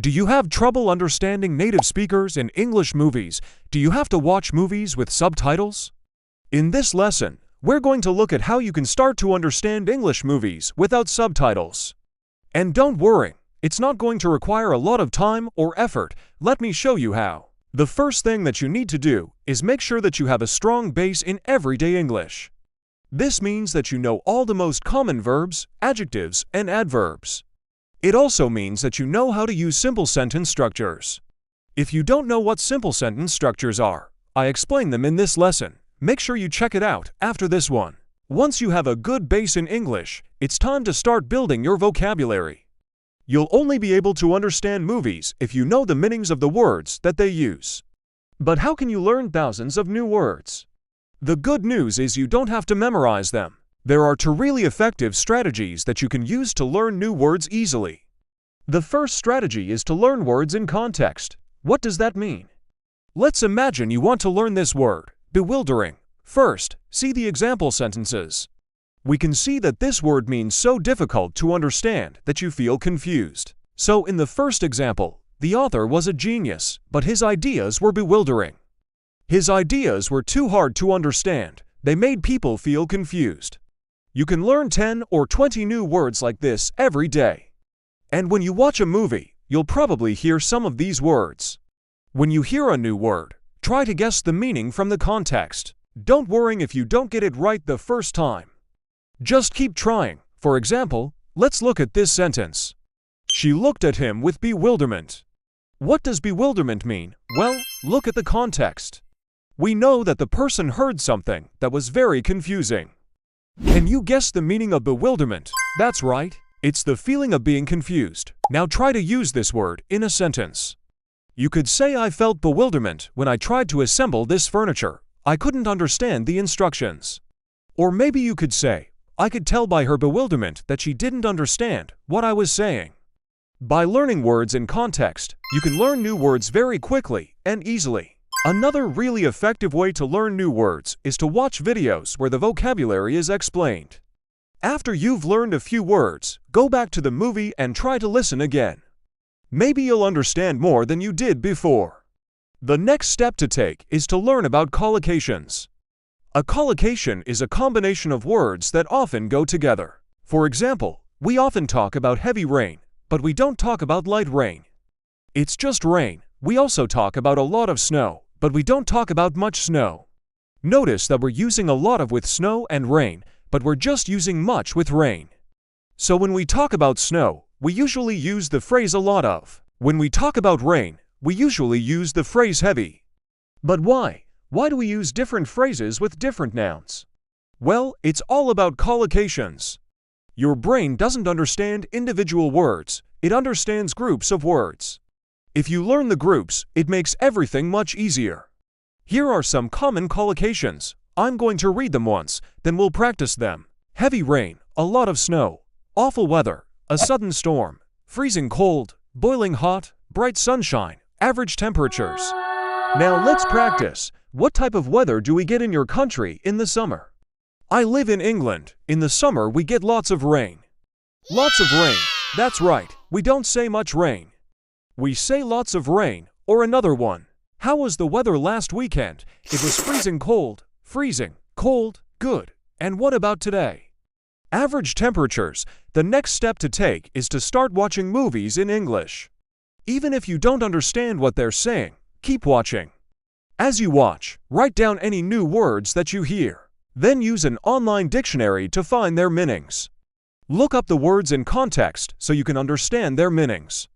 Do you have trouble understanding native speakers in English movies? Do you have to watch movies with subtitles? In this lesson, we're going to look at how you can start to understand English movies without subtitles. And don't worry, it's not going to require a lot of time or effort. Let me show you how. The first thing that you need to do is make sure that you have a strong base in everyday English. This means that you know all the most common verbs, adjectives, and adverbs. It also means that you know how to use simple sentence structures. If you don't know what simple sentence structures are, I explain them in this lesson. Make sure you check it out after this one. Once you have a good base in English, it's time to start building your vocabulary. You'll only be able to understand movies if you know the meanings of the words that they use. But how can you learn thousands of new words? The good news is you don't have to memorize them. There are two really effective strategies that you can use to learn new words easily. The first strategy is to learn words in context. What does that mean? Let's imagine you want to learn this word, bewildering. First, see the example sentences. We can see that this word means so difficult to understand that you feel confused. So in the first example, the author was a genius, but his ideas were bewildering. His ideas were too hard to understand. They made people feel confused. You can learn 10 or 20 new words like this every day. And when you watch a movie, you'll probably hear some of these words. When you hear a new word, try to guess the meaning from the context. Don't worry if you don't get it right the first time. Just keep trying. For example, let's look at this sentence. She looked at him with bewilderment. What does bewilderment mean? Well, look at the context. We know that the person heard something that was very confusing. Can you guess the meaning of bewilderment? That's right. It's the feeling of being confused. Now try to use this word in a sentence. You could say, I felt bewilderment when I tried to assemble this furniture. I couldn't understand the instructions. Or maybe you could say, I could tell by her bewilderment that she didn't understand what I was saying. By learning words in context, you can learn new words very quickly and easily. Another really effective way to learn new words is to watch videos where the vocabulary is explained. After you've learned a few words, go back to the movie and try to listen again. Maybe you'll understand more than you did before. The next step to take is to learn about collocations. A collocation is a combination of words that often go together. For example, we often talk about heavy rain, but we don't talk about light rain. It's just rain. We also talk about a lot of snow, but we don't talk about much snow. Notice that we're using a lot of with snow and rain, but we're just using much with rain. So when we talk about snow, we usually use the phrase a lot of. When we talk about rain, we usually use the phrase heavy. But why? Why do we use different phrases with different nouns? Well, it's all about collocations. Your brain doesn't understand individual words, it understands groups of words. If you learn the groups, it makes everything much easier. Here are some common collocations. I'm going to read them once, then we'll practice them. Heavy rain, a lot of snow, awful weather, a sudden storm, freezing cold, boiling hot, bright sunshine, average temperatures. Now let's practice. What type of weather do we get in your country in the summer? I live in England. In the summer we get lots of rain. Lots of rain. That's right. We don't say much rain. We say lots of rain, or another one. How was the weather last weekend? It was freezing cold, good. And what about today? Average temperatures. The next step to take is to start watching movies in English. Even if you don't understand what they're saying, keep watching. As you watch, write down any new words that you hear. Then use an online dictionary to find their meanings. Look up the words in context so you can understand their meanings.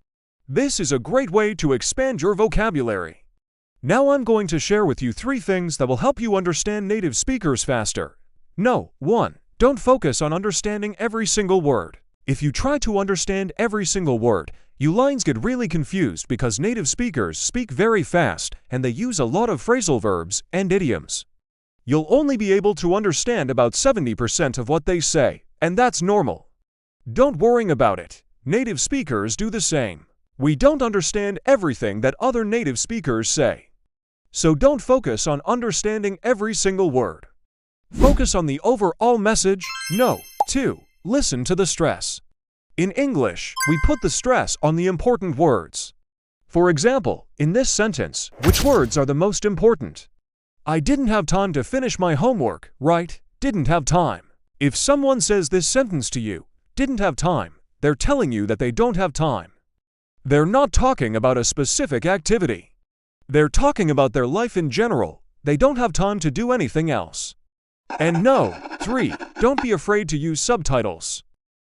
This is a great way to expand your vocabulary. Now I'm going to share with you 3 things that will help you understand native speakers faster. No, 1. Don't focus on understanding every single word. If you try to understand every single word, you lines get really confused because native speakers speak very fast and they use a lot of phrasal verbs and idioms. You'll only be able to understand about 70% of what they say, and that's normal. Don't worry about it. Native speakers do the same. We don't understand everything that other native speakers say. So don't focus on understanding every single word. Focus on the overall message. No. 2. Listen to the stress. In English, we put the stress on the important words. For example, in this sentence, which words are the most important? I didn't have time to finish my homework, right? Didn't have time. If someone says this sentence to you, didn't have time, they're telling you that they don't have time. They're not talking about a specific activity. They're talking about their life in general. They don't have time to do anything else. And no, 3. Don't be afraid to use subtitles.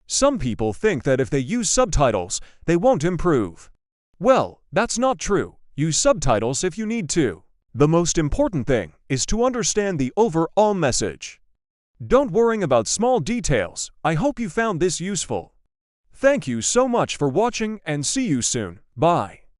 Some people think that if they use subtitles, they won't improve. Well, that's not true. Use subtitles if you need to. The most important thing is to understand the overall message. Don't worry about small details. I hope you found this useful. Thank you so much for watching and see you soon. Bye.